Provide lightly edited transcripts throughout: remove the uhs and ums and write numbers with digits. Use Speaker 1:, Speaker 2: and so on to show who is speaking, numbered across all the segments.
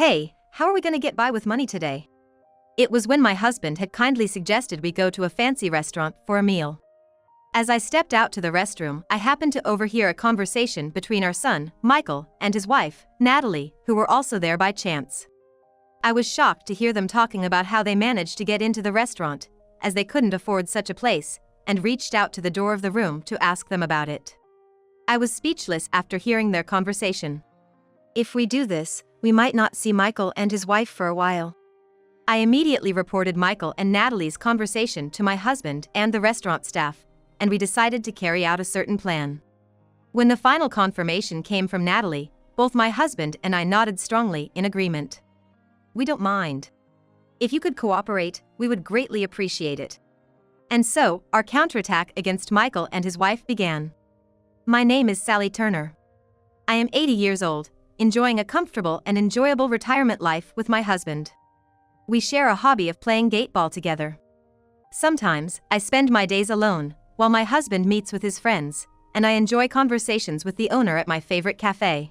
Speaker 1: Hey, how are we gonna get by with money today? It was when my husband had kindly suggested we go to a fancy restaurant for a meal. As I stepped out to the restroom, I happened to overhear a conversation between our son, Michael, and his wife, Natalie, who were also there by chance. I was shocked to hear them talking about how they managed to get into the restaurant, as they couldn't afford such a place, and reached out to the door of the room to ask them about it. I was speechless after hearing their conversation. If we do this, we might not see Michael and his wife for a while. I immediately reported Michael and Natalie's conversation to my husband and the restaurant staff, and we decided to carry out a certain plan. When the final confirmation came from Natalie, both my husband and I nodded strongly in agreement. We don't mind. If you could cooperate, we would greatly appreciate it. And so, our counterattack against Michael and his wife began. My name is Sally Turner. I am 80 years old, enjoying a comfortable and enjoyable retirement life with my husband. We share a hobby of playing gateball together. Sometimes, I spend my days alone, while my husband meets with his friends, and I enjoy conversations with the owner at my favorite cafe.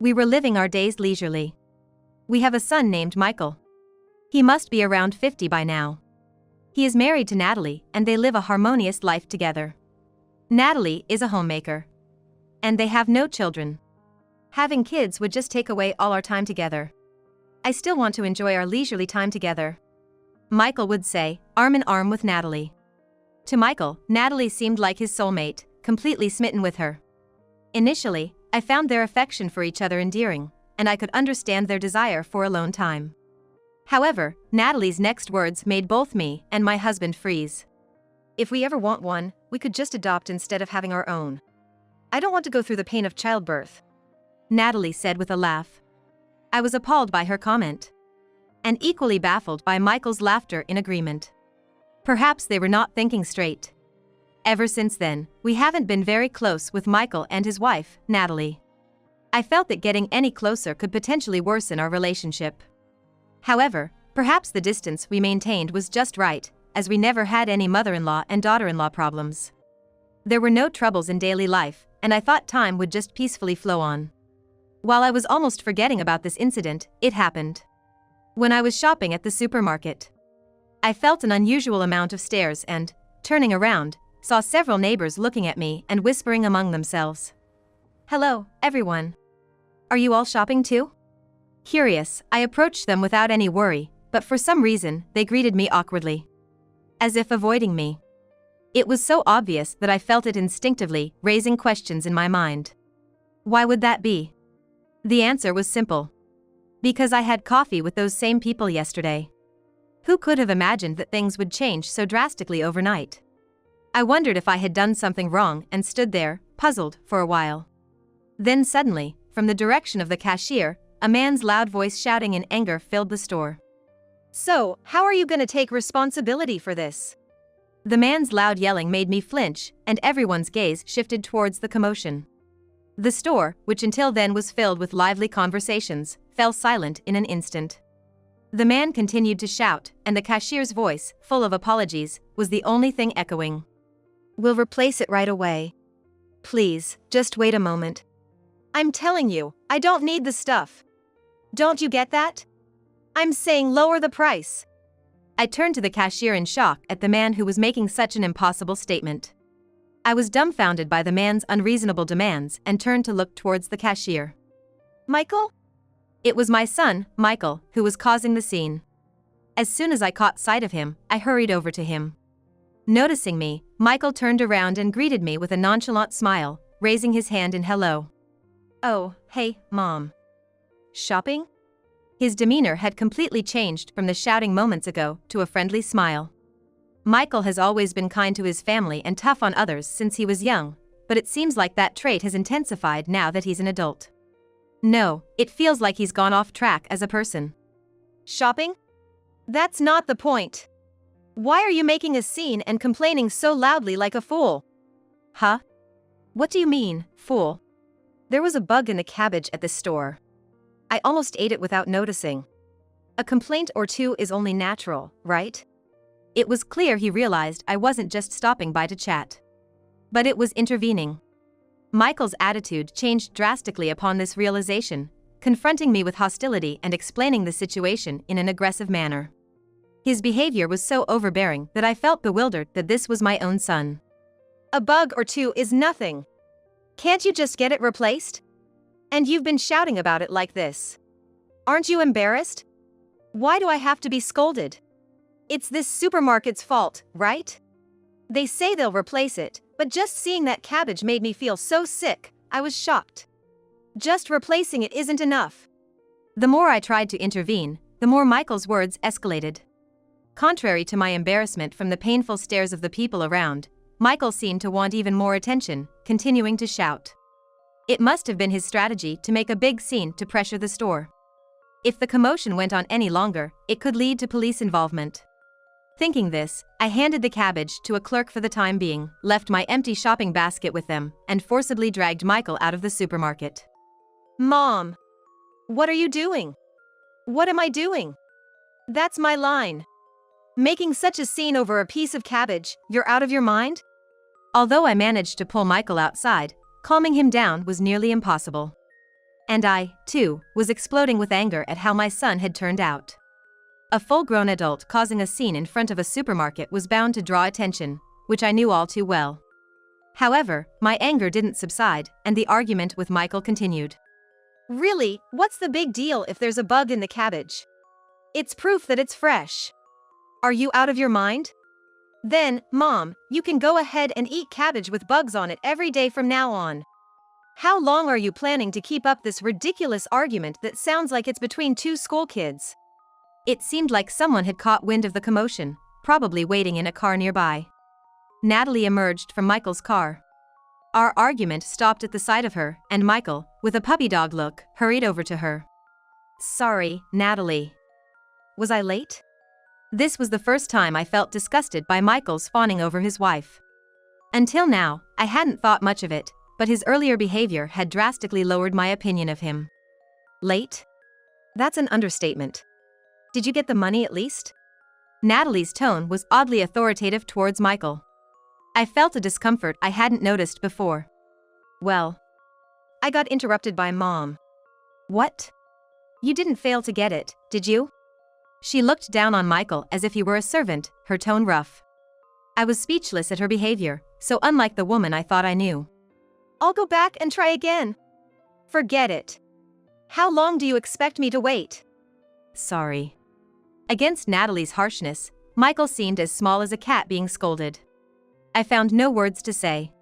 Speaker 1: We were living our days leisurely. We have a son named Michael. He must be around 50 by now. He is married to Natalie, and they live a harmonious life together. Natalie is a homemaker. And they have no children. Having kids would just take away all our time together. I still want to enjoy our leisurely time together, Michael would say, arm in arm with Natalie. To Michael, Natalie seemed like his soulmate, completely smitten with her. Initially, I found their affection for each other endearing, and I could understand their desire for alone time. However, Natalie's next words made both me and my husband freeze. If we ever want one, we could just adopt instead of having our own. I don't want to go through the pain of childbirth, Natalie said with a laugh. I was appalled by her comment. And equally baffled by Michael's laughter in agreement. Perhaps they were not thinking straight. Ever since then, we haven't been very close with Michael and his wife, Natalie. I felt that getting any closer could potentially worsen our relationship. However, perhaps the distance we maintained was just right, as we never had any mother-in-law and daughter-in-law problems. There were no troubles in daily life, and I thought time would just peacefully flow on. While I was almost forgetting about this incident, it happened. When I was shopping at the supermarket, I felt an unusual amount of stares and, turning around, saw several neighbors looking at me and whispering among themselves. Hello, everyone. Are you all shopping too? Curious, I approached them without any worry, but for some reason, they greeted me awkwardly. As if avoiding me. It was so obvious that I felt it instinctively, raising questions in my mind. Why would that be? The answer was simple. Because I had coffee with those same people yesterday. Who could have imagined that things would change so drastically overnight? I wondered if I had done something wrong and stood there, puzzled, for a while. Then suddenly, from the direction of the cashier, a man's loud voice shouting in anger filled the store. So, how are you gonna take responsibility for this? The man's loud yelling made me flinch, and everyone's gaze shifted towards the commotion. The store, which until then was filled with lively conversations, fell silent in an instant. The man continued to shout, and the cashier's voice, full of apologies, was the only thing echoing. We'll replace it right away. Please, just wait a moment. I'm telling you, I don't need the stuff. Don't you get that? I'm saying lower the price. I turned to the cashier in shock at the man who was making such an impossible statement. I was dumbfounded by the man's unreasonable demands and turned to look towards the cashier. Michael? It was my son, Michael, who was causing the scene. As soon as I caught sight of him, I hurried over to him. Noticing me, Michael turned around and greeted me with a nonchalant smile, raising his hand in hello. Oh, hey, Mom. Shopping? His demeanor had completely changed from the shouting moments ago to a friendly smile. Michael has always been kind to his family and tough on others since he was young, but it seems like that trait has intensified now that he's an adult. No, it feels like he's gone off track as a person. Shopping? That's not the point. Why are you making a scene and complaining so loudly like a fool? Huh? What do you mean, fool? There was a bug in the cabbage at the store. I almost ate it without noticing. A complaint or two is only natural, right? It was clear he realized I wasn't just stopping by to chat. But it was intervening. Michael's attitude changed drastically upon this realization, confronting me with hostility and explaining the situation in an aggressive manner. His behavior was so overbearing that I felt bewildered that this was my own son. A bug or two is nothing. Can't you just get it replaced? And you've been shouting about it like this. Aren't you embarrassed? Why do I have to be scolded? It's this supermarket's fault, right? They say they'll replace it, but just seeing that cabbage made me feel so sick, I was shocked. Just replacing it isn't enough. The more I tried to intervene, the more Michael's words escalated. Contrary to my embarrassment from the painful stares of the people around, Michael seemed to want even more attention, continuing to shout. It must have been his strategy to make a big scene to pressure the store. If the commotion went on any longer, it could lead to police involvement. Thinking this, I handed the cabbage to a clerk for the time being, left my empty shopping basket with them, and forcibly dragged Michael out of the supermarket. Mom! What are you doing? What am I doing? That's my line. Making such a scene over a piece of cabbage, you're out of your mind? Although I managed to pull Michael outside, calming him down was nearly impossible. And I, too, was exploding with anger at how my son had turned out. A full-grown adult causing a scene in front of a supermarket was bound to draw attention, which I knew all too well. However, my anger didn't subside, and the argument with Michael continued. Really, what's the big deal if there's a bug in the cabbage? It's proof that it's fresh. Are you out of your mind? Then, Mom, you can go ahead and eat cabbage with bugs on it every day from now on. How long are you planning to keep up this ridiculous argument that sounds like it's between two school kids? It seemed like someone had caught wind of the commotion, probably waiting in a car nearby. Natalie emerged from Michael's car. Our argument stopped at the sight of her, and Michael, with a puppy dog look, hurried over to her. Sorry, Natalie. Was I late? This was the first time I felt disgusted by Michael's fawning over his wife. Until now, I hadn't thought much of it, but his earlier behavior had drastically lowered my opinion of him. Late? That's an understatement. Did you get the money at least? Natalie's tone was oddly authoritative towards Michael. I felt a discomfort I hadn't noticed before. Well, I got interrupted by Mom. What? You didn't fail to get it, did you? She looked down on Michael as if he were a servant, her tone rough. I was speechless at her behavior, so unlike the woman I thought I knew. I'll go back and try again. Forget it. How long do you expect me to wait? Sorry. Against Natalie's harshness, Michael seemed as small as a cat being scolded. I found no words to say.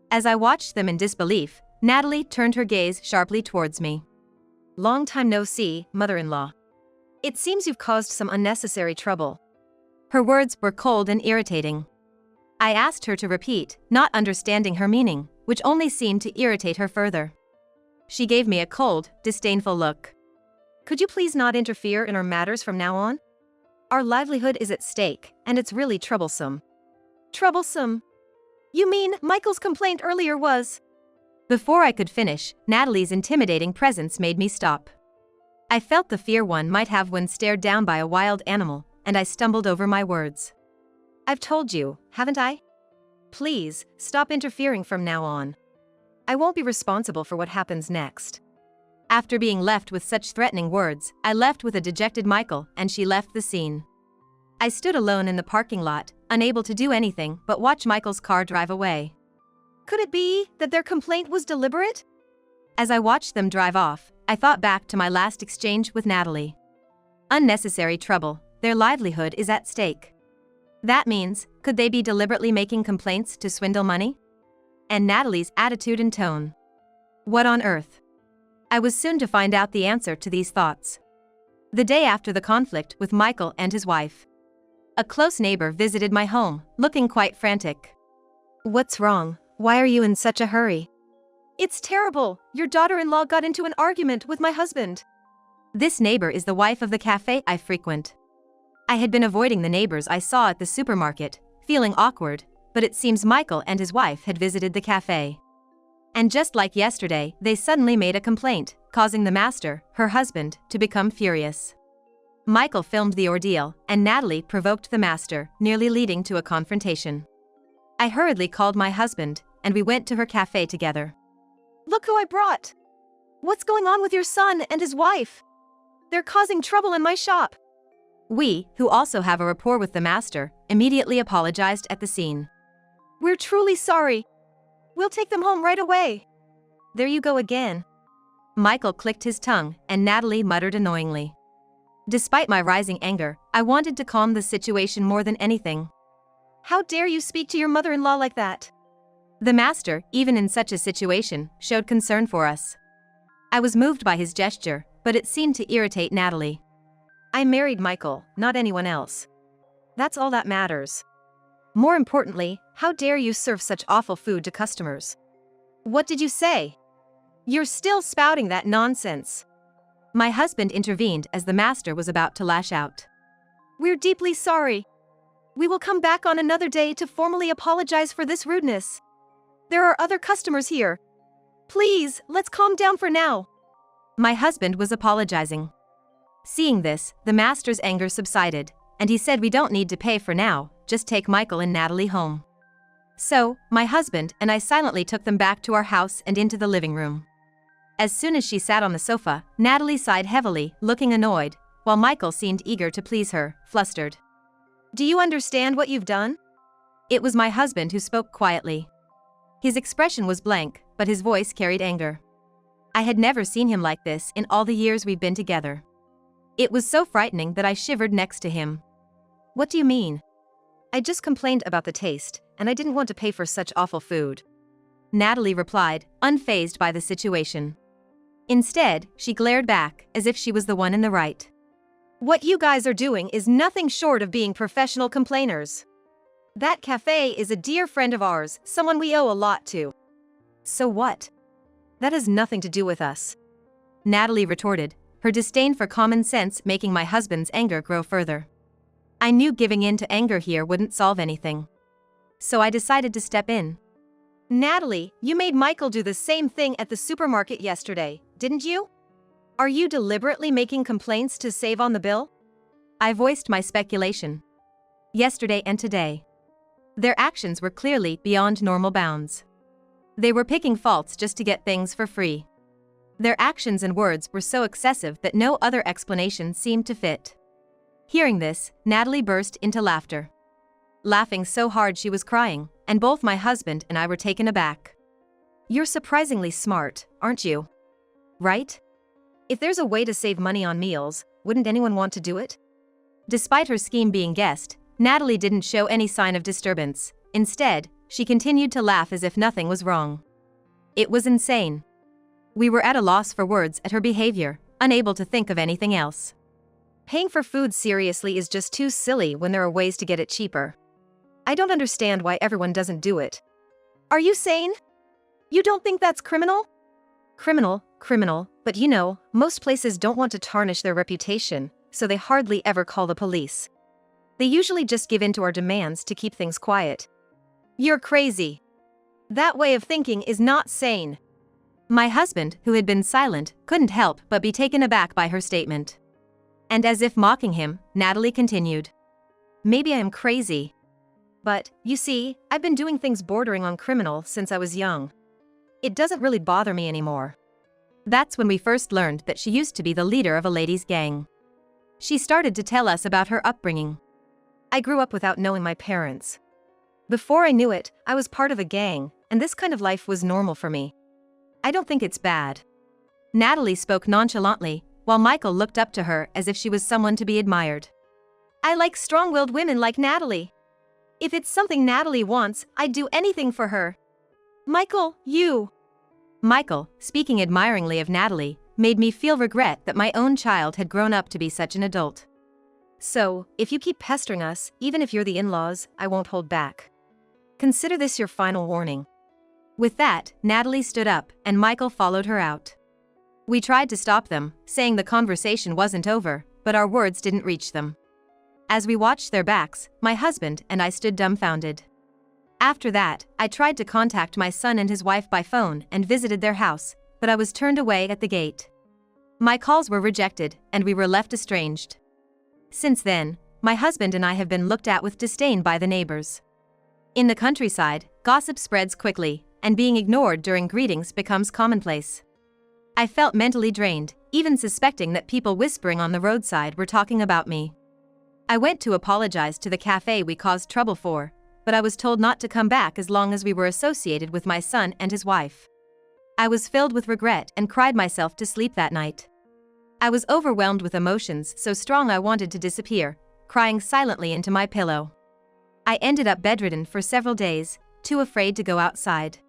Speaker 1: As I watched them in disbelief, Natalie turned her gaze sharply towards me. Long time no see, mother-in-law. It seems you've caused some unnecessary trouble. Her words were cold and irritating. I asked her to repeat, not understanding her meaning, which only seemed to irritate her further. She gave me a cold, disdainful look. Could you please not interfere in our matters from now on? Our livelihood is at stake, and it's really troublesome. Troublesome? You mean Michael's complaint earlier was? Before I could finish, Natalie's intimidating presence made me stop. I felt the fear one might have when stared down by a wild animal, and I stumbled over my words. I've told you, haven't I? Please, stop interfering from now on. I won't be responsible for what happens next. After being left with such threatening words, I left with a dejected Michael, and she left the scene. I stood alone in the parking lot, unable to do anything but watch Michael's car drive away. Could it be that their complaint was deliberate? As I watched them drive off, I thought back to my last exchange with Natalie. Unnecessary trouble, their livelihood is at stake. That means, could they be deliberately making complaints to swindle money? And Natalie's attitude and tone. What on earth? I was soon to find out the answer to these thoughts. The day after the conflict with Michael and his wife, a close neighbor visited my home, looking quite frantic. What's wrong? Why are you in such a hurry? It's terrible. Your daughter-in-law got into an argument with my husband. This neighbor is the wife of the cafe I frequent. I had been avoiding the neighbors I saw at the supermarket, feeling awkward, but it seems Michael and his wife had visited the cafe. And just like yesterday, they suddenly made a complaint, causing the master, her husband, to become furious. Michael filmed the ordeal, and Natalie provoked the master, nearly leading to a confrontation. I hurriedly called my husband, and we went to her cafe together. Look who I brought! What's going on with your son and his wife? They're causing trouble in my shop. We, who also have a rapport with the master, immediately apologized at the scene. We're truly sorry. We'll take them home right away. There you go again. Michael clicked his tongue, and Natalie muttered annoyingly. Despite my rising anger, I wanted to calm the situation more than anything. How dare you speak to your mother-in-law like that? The master, even in such a situation, showed concern for us. I was moved by his gesture, but it seemed to irritate Natalie. I married Michael, not anyone else. That's all that matters. More importantly, how dare you serve such awful food to customers? What did you say? You're still spouting that nonsense. My husband intervened as the master was about to lash out. We're deeply sorry. We will come back on another day to formally apologize for this rudeness. There are other customers here. Please, let's calm down for now. My husband was apologizing. Seeing this, the master's anger subsided, and he said we don't need to pay for now, just take Michael and Natalie home. So, my husband and I silently took them back to our house and into the living room. As soon as she sat on the sofa, Natalie sighed heavily, looking annoyed, while Michael seemed eager to please her, flustered. Do you understand what you've done? It was my husband who spoke quietly. His expression was blank, but his voice carried anger. I had never seen him like this in all the years we've been together. It was so frightening that I shivered next to him. What do you mean? I just complained about the taste, and I didn't want to pay for such awful food. Natalie replied, unfazed by the situation. Instead, she glared back, as if she was the one in the right. What you guys are doing is nothing short of being professional complainers. That cafe is a dear friend of ours, someone we owe a lot to. So what? That has nothing to do with us. Natalie retorted, her disdain for common sense making my husband's anger grow further. I knew giving in to anger here wouldn't solve anything. So I decided to step in. Natalie, you made Michael do the same thing at the supermarket yesterday, didn't you? Are you deliberately making complaints to save on the bill? I voiced my speculation. Yesterday and today. Their actions were clearly beyond normal bounds. They were picking faults just to get things for free. Their actions and words were so excessive that no other explanation seemed to fit. Hearing this, Natalie burst into laughter. Laughing so hard she was crying, and both my husband and I were taken aback. You're surprisingly smart, aren't you? Right? If there's a way to save money on meals, wouldn't anyone want to do it? Despite her scheme being guessed, Natalie didn't show any sign of disturbance. Instead, she continued to laugh as if nothing was wrong. It was insane. We were at a loss for words at her behavior, unable to think of anything else. Paying for food seriously is just too silly when there are ways to get it cheaper. I don't understand why everyone doesn't do it. Are you sane? You don't think that's criminal? Criminal, but you know, most places don't want to tarnish their reputation, so they hardly ever call the police. They usually just give in to our demands to keep things quiet. You're crazy. That way of thinking is not sane. My husband, who had been silent, couldn't help but be taken aback by her statement. And as if mocking him, Natalie continued. Maybe I am crazy. But, you see, I've been doing things bordering on criminal since I was young. It doesn't really bother me anymore. That's when we first learned that she used to be the leader of a ladies' gang. She started to tell us about her upbringing. I grew up without knowing my parents. Before I knew it, I was part of a gang, and this kind of life was normal for me. I don't think it's bad. Natalie spoke nonchalantly, while Michael looked up to her as if she was someone to be admired. I like strong-willed women like Natalie. If it's something Natalie wants, I'd do anything for her. Michael, Michael, speaking admiringly of Natalie, made me feel regret that my own child had grown up to be such an adult. So, if you keep pestering us, even if you're the in-laws, I won't hold back. Consider this your final warning. With that, Natalie stood up, and Michael followed her out. We tried to stop them, saying the conversation wasn't over, but our words didn't reach them. As we watched their backs, my husband and I stood dumbfounded. After that, I tried to contact my son and his wife by phone and visited their house, but I was turned away at the gate. My calls were rejected, and we were left estranged. Since then, my husband and I have been looked at with disdain by the neighbors. In the countryside, gossip spreads quickly, and being ignored during greetings becomes commonplace. I felt mentally drained, even suspecting that people whispering on the roadside were talking about me. I went to apologize to the cafe we caused trouble for, but I was told not to come back as long as we were associated with my son and his wife. I was filled with regret and cried myself to sleep that night. I was overwhelmed with emotions so strong I wanted to disappear, crying silently into my pillow. I ended up bedridden for several days, too afraid to go outside.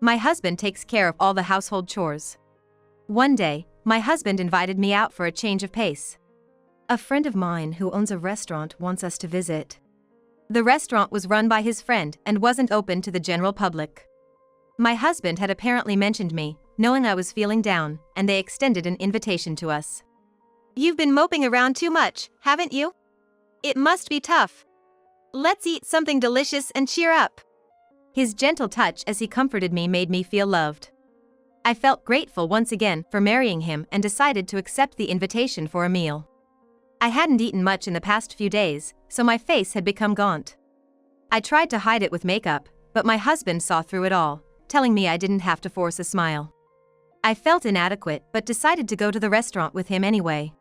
Speaker 1: My husband takes care of all the household chores. One day, my husband invited me out for a change of pace. A friend of mine who owns a restaurant wants us to visit. The restaurant was run by his friend and wasn't open to the general public. My husband had apparently mentioned me, knowing I was feeling down, and they extended an invitation to us. "You've been moping around too much, haven't you? It must be tough. Let's eat something delicious and cheer up." His gentle touch as he comforted me made me feel loved. I felt grateful once again for marrying him and decided to accept the invitation for a meal. I hadn't eaten much in the past few days, so my face had become gaunt. I tried to hide it with makeup, but my husband saw through it all, telling me I didn't have to force a smile. I felt inadequate but decided to go to the restaurant with him anyway.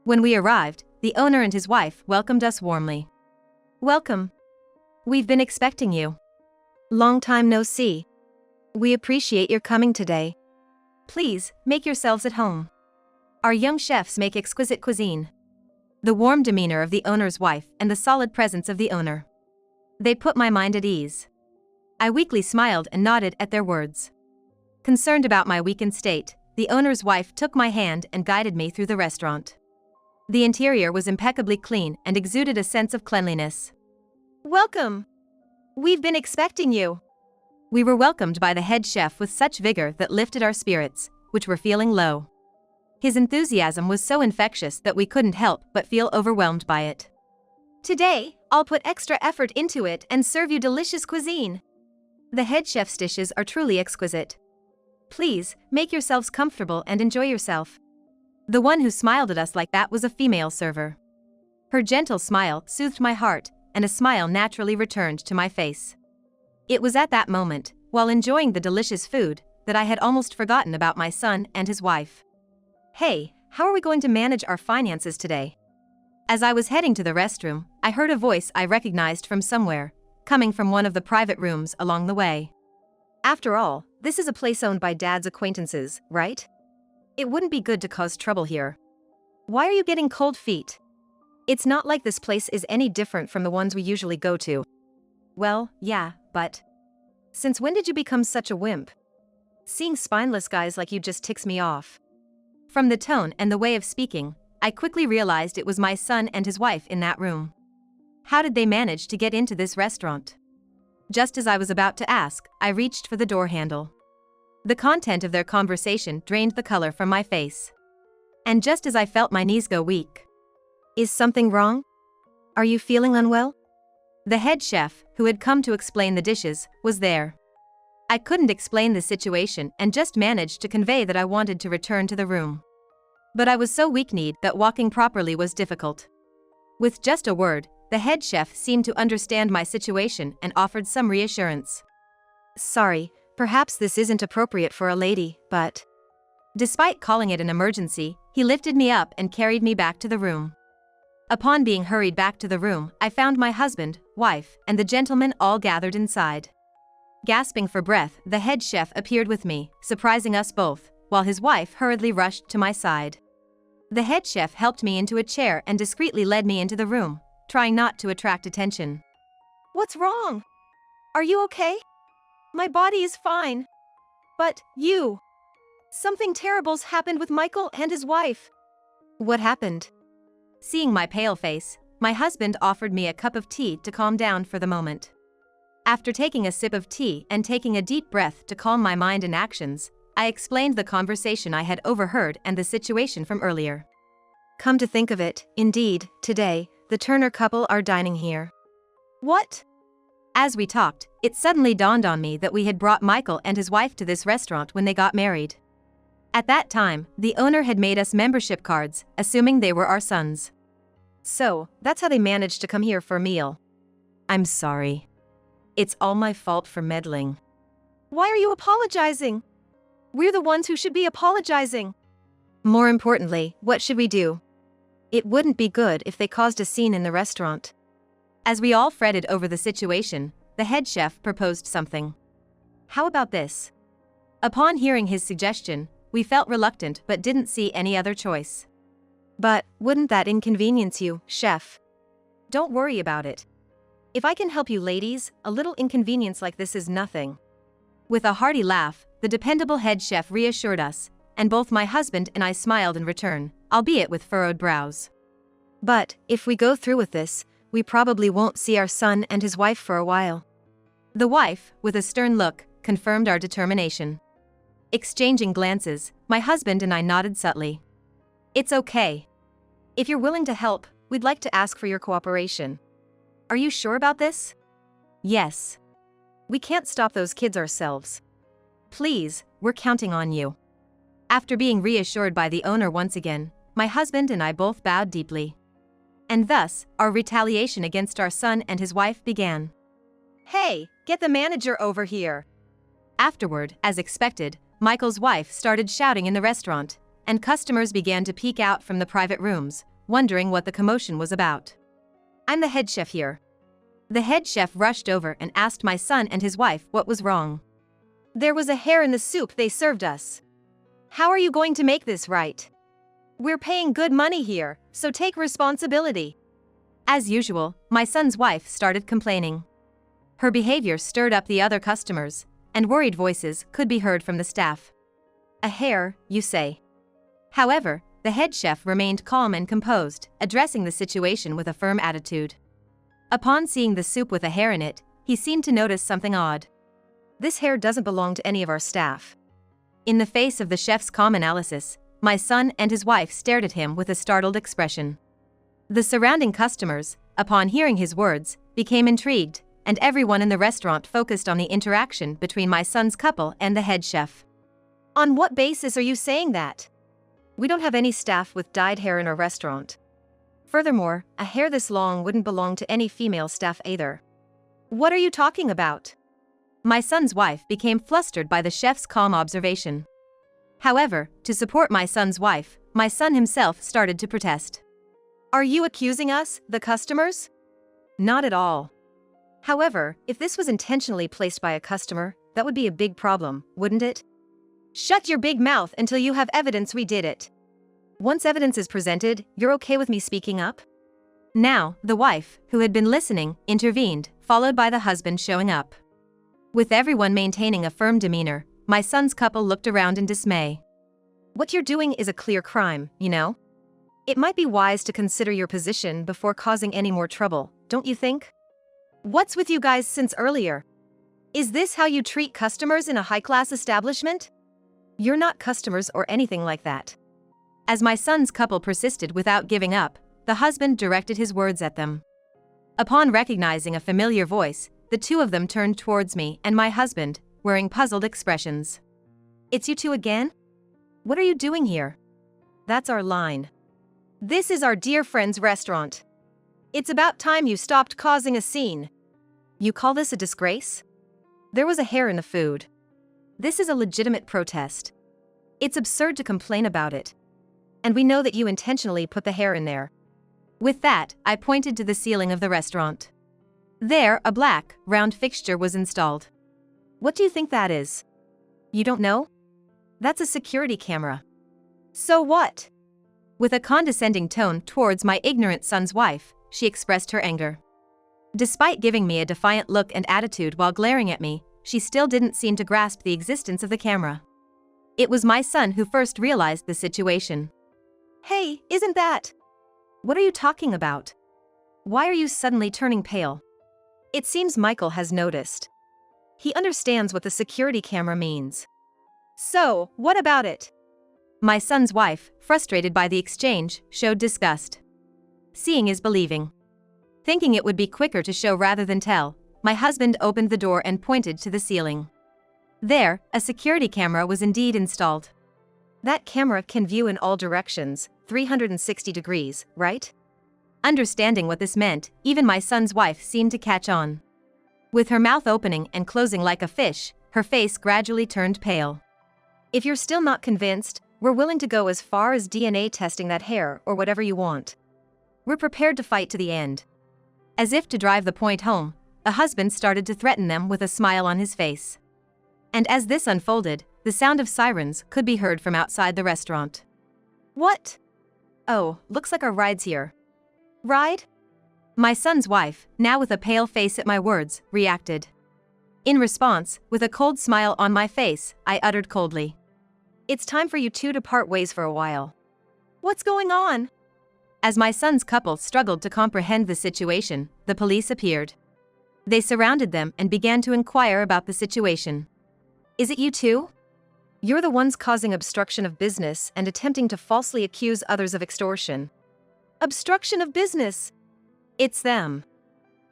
Speaker 1: When we arrived, the owner and his wife welcomed us warmly. "Welcome. We've been expecting you. Long time no see. We appreciate your coming today. Please, make yourselves at home. Our young chefs make exquisite cuisine." The warm demeanor of the owner's wife and the solid presence of the owner. They put my mind at ease. I weakly smiled and nodded at their words. Concerned about my weakened state, the owner's wife took my hand and guided me through the restaurant. The interior was impeccably clean and exuded a sense of cleanliness. "Welcome. We've been expecting you." We were welcomed by the head chef with such vigor that lifted our spirits, which were feeling low. His enthusiasm was so infectious that we couldn't help but feel overwhelmed by it. "Today, I'll put extra effort into it and serve you delicious cuisine. The head chef's dishes are truly exquisite. Please, make yourselves comfortable and enjoy yourself." The one who smiled at us like that was a female server. Her gentle smile soothed my heart, and a smile naturally returned to my face. It was at that moment, while enjoying the delicious food, that I had almost forgotten about my son and his wife. "Hey, how are we going to manage our finances today?" As I was heading to the restroom, I heard a voice I recognized from somewhere, coming from one of the private rooms along the way. "After all, this is a place owned by Dad's acquaintances, right? It wouldn't be good to cause trouble here. Why are you getting cold feet? It's not like this place is any different from the ones we usually go to." "Well, yeah, but since when did you become such a wimp? Seeing spineless guys like you just ticks me off." From the tone and the way of speaking, I quickly realized it was my son and his wife in that room. How did they manage to get into this restaurant? Just as I was about to ask, I reached for the door handle. The content of their conversation drained the color from my face. And just as I felt my knees go weak. "Is something wrong? Are you feeling unwell?" The head chef, who had come to explain the dishes, was there. I couldn't explain the situation and just managed to convey that I wanted to return to the room. But I was so weak-kneed that walking properly was difficult. With just a word, the head chef seemed to understand my situation and offered some reassurance. "Sorry, perhaps this isn't appropriate for a lady, but..." Despite calling it an emergency, he lifted me up and carried me back to the room. Upon being hurried back to the room, I found my husband, wife, and the gentleman all gathered inside. Gasping for breath, the head chef appeared with me, surprising us both, while his wife hurriedly rushed to my side. The head chef helped me into a chair and discreetly led me into the room, trying not to attract attention. "What's wrong? Are you okay?" "My body is fine. But, you... Something terrible's happened with Michael and his wife." "What happened?" Seeing my pale face, my husband offered me a cup of tea to calm down for the moment. After taking a sip of tea and taking a deep breath to calm my mind and actions, I explained the conversation I had overheard and the situation from earlier. "Come to think of it, indeed, today, the Turner couple are dining here." "What?" As we talked, it suddenly dawned on me that we had brought Michael and his wife to this restaurant when they got married. At that time, the owner had made us membership cards, assuming they were our sons. So, that's how they managed to come here for a meal. "I'm sorry. It's all my fault for meddling." "Why are you apologizing? We're the ones who should be apologizing. More importantly, what should we do? It wouldn't be good if they caused a scene in the restaurant. As we all fretted over the situation, the head chef proposed something. How about this? Upon hearing his suggestion, we felt reluctant but didn't see any other choice. But wouldn't that inconvenience you, chef? Don't worry about it. If I can help you ladies, a little inconvenience like this is nothing. With a hearty laugh, the dependable head chef reassured us, and both my husband and I smiled in return, albeit with furrowed brows. But if we go through with this, we probably won't see our son and his wife for a while. The wife, with a stern look, confirmed our determination. Exchanging glances, my husband and I nodded subtly. It's okay. If you're willing to help, we'd like to ask for your cooperation. Are you sure about this? Yes. We can't stop those kids ourselves. Please, we're counting on you. After being reassured by the owner once again, my husband and I both bowed deeply. And thus, our retaliation against our son and his wife began. Hey, get the manager over here. Afterward, as expected, Michael's wife started shouting in the restaurant, and customers began to peek out from the private rooms, wondering what the commotion was about. I'm the head chef here. The head chef rushed over and asked my son and his wife what was wrong. There was a hair in the soup they served us. How are you going to make this right? We're paying good money here, so take responsibility. As usual, my son's wife started complaining. Her behavior stirred up the other customers, and worried voices could be heard from the staff. A hair, you say? However, the head chef remained calm and composed, addressing the situation with a firm attitude. Upon seeing the soup with a hair in it, he seemed to notice something odd. This hair doesn't belong to any of our staff. In the face of the chef's calm analysis, my son and his wife stared at him with a startled expression. The surrounding customers, upon hearing his words, became intrigued, and everyone in the restaurant focused on the interaction between my son's couple and the head chef. On what basis are you saying that? We don't have any staff with dyed hair in our restaurant. Furthermore, a hair this long wouldn't belong to any female staff either. What are you talking about? My son's wife became flustered by the chef's calm observation. However, to support my son's wife, my son himself started to protest. Are you accusing us, the customers? Not at all. However, if this was intentionally placed by a customer, that would be a big problem, wouldn't it? Shut your big mouth until you have evidence we did it. Once evidence is presented, you're okay with me speaking up? Now, the wife, who had been listening, intervened, followed by the husband showing up. With everyone maintaining a firm demeanor, my son's couple looked around in dismay. What you're doing is a clear crime, you know? It might be wise to consider your position before causing any more trouble, don't you think? What's with you guys since earlier? Is this how you treat customers in a high-class establishment? You're not customers or anything like that. As my son's couple persisted without giving up, the husband directed his words at them. Upon recognizing a familiar voice, the two of them turned towards me and my husband, wearing puzzled expressions. It's you two again? What are you doing here? That's our line. This is our dear friend's restaurant. It's about time you stopped causing a scene. You call this a disgrace? There was a hair in the food. This is a legitimate protest. It's absurd to complain about it. And we know that you intentionally put the hair in there. With that, I pointed to the ceiling of the restaurant. There, a black, round fixture was installed. What do you think that is? You don't know? That's a security camera. So what? With a condescending tone towards my ignorant son's wife, she expressed her anger. Despite giving me a defiant look and attitude while glaring at me, she still didn't seem to grasp the existence of the camera. It was my son who first realized the situation. Hey, isn't that? What are you talking about? Why are you suddenly turning pale? It seems Michael has noticed. He understands what the security camera means. So, what about it? My son's wife, frustrated by the exchange, showed disgust. Seeing is believing. Thinking it would be quicker to show rather than tell, my husband opened the door and pointed to the ceiling. There, a security camera was indeed installed. That camera can view in all directions, 360 degrees, right? Understanding what this meant, even my son's wife seemed to catch on. With her mouth opening and closing like a fish, her face gradually turned pale. If you're still not convinced, we're willing to go as far as DNA testing that hair or whatever you want. We're prepared to fight to the end. As if to drive the point home, the husband started to threaten them with a smile on his face. And as this unfolded, the sound of sirens could be heard from outside the restaurant. What? Oh, looks like our ride's here. Ride? My son's wife, now with a pale face at my words, reacted. In response, with a cold smile on my face, I uttered coldly, "It's time for you two to part ways for a while." What's going on? As my son's couple struggled to comprehend the situation, the police appeared. They surrounded them and began to inquire about the situation. Is it you two? You're the ones causing obstruction of business and attempting to falsely accuse others of extortion. Obstruction of business? It's them.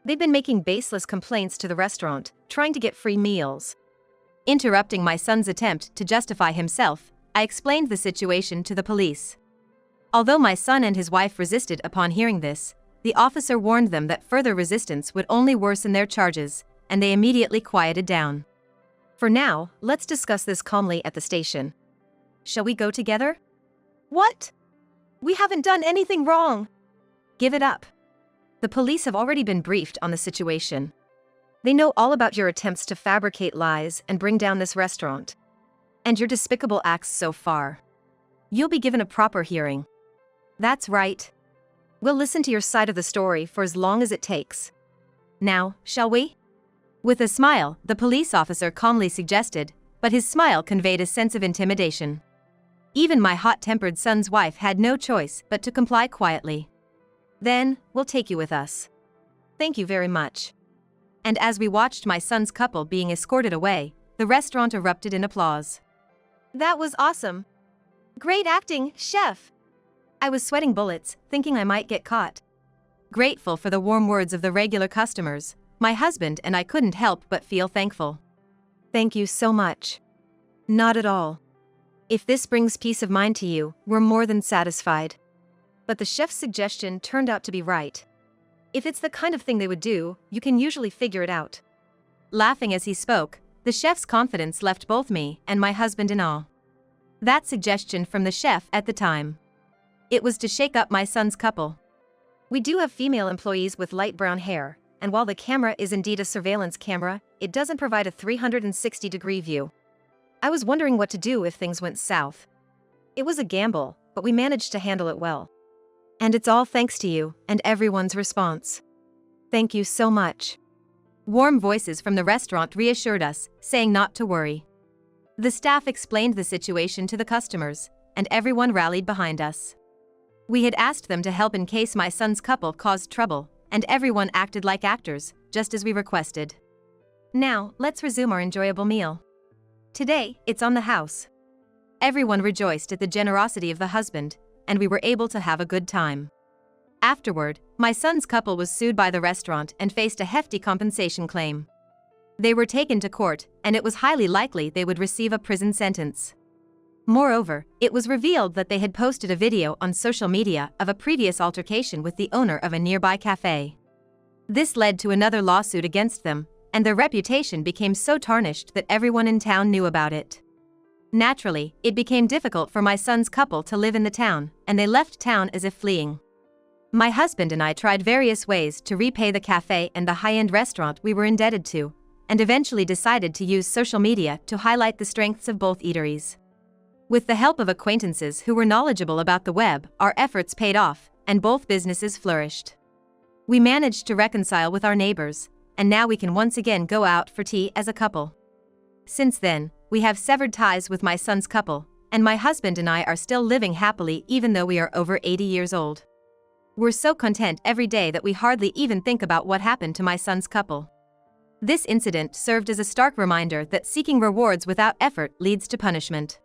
Speaker 1: They've been making baseless complaints to the restaurant, trying to get free meals. Interrupting my son's attempt to justify himself, I explained the situation to the police. Although my son and his wife resisted upon hearing this, the officer warned them that further resistance would only worsen their charges, and they immediately quieted down. For now, let's discuss this calmly at the station. Shall we go together? What? We haven't done anything wrong. Give it up. The police have already been briefed on the situation. They know all about your attempts to fabricate lies and bring down this restaurant. And your despicable acts so far. You'll be given a proper hearing. That's right. We'll listen to your side of the story for as long as it takes. Now, shall we? With a smile, the police officer calmly suggested, but his smile conveyed a sense of intimidation. Even my hot-tempered son's wife had no choice but to comply quietly. Then, we'll take you with us. Thank you very much. And as we watched my son's couple being escorted away, the restaurant erupted in applause. That was awesome. Great acting, chef. I was sweating bullets, thinking I might get caught. Grateful for the warm words of the regular customers, my husband and I couldn't help but feel thankful. Thank you so much. Not at all. If this brings peace of mind to you, we're more than satisfied. But the chef's suggestion turned out to be right. If it's the kind of thing they would do, you can usually figure it out. Laughing as he spoke, the chef's confidence left both me and my husband in awe. That suggestion from the chef at the time. It was to shake up my son's couple. We do have female employees with light brown hair, and while the camera is indeed a surveillance camera, it doesn't provide a 360-degree view. I was wondering what to do if things went south. It was a gamble, but we managed to handle it well. And it's all thanks to you and everyone's response. Thank you so much. Warm voices from the restaurant reassured us, saying not to worry. The staff explained the situation to the customers, and everyone rallied behind us. We had asked them to help in case my son's couple caused trouble, and everyone acted like actors, just as we requested. Now, let's resume our enjoyable meal. Today, it's on the house. Everyone rejoiced at the generosity of the husband, and we were able to have a good time. Afterward, my son's couple was sued by the restaurant and faced a hefty compensation claim. They were taken to court, and it was highly likely they would receive a prison sentence. Moreover, it was revealed that they had posted a video on social media of a previous altercation with the owner of a nearby cafe. This led to another lawsuit against them, and their reputation became so tarnished that everyone in town knew about it. Naturally, it became difficult for my son's couple to live in the town, and they left town as if fleeing. My husband and I tried various ways to repay the cafe and the high-end restaurant we were indebted to, and eventually decided to use social media to highlight the strengths of both eateries. With the help of acquaintances who were knowledgeable about the web, our efforts paid off, and both businesses flourished. We managed to reconcile with our neighbors, and now we can once again go out for tea as a couple. Since then, we have severed ties with my son's couple, and my husband and I are still living happily even though we are over 80 years old. We're so content every day that we hardly even think about what happened to my son's couple. This incident served as a stark reminder that seeking rewards without effort leads to punishment.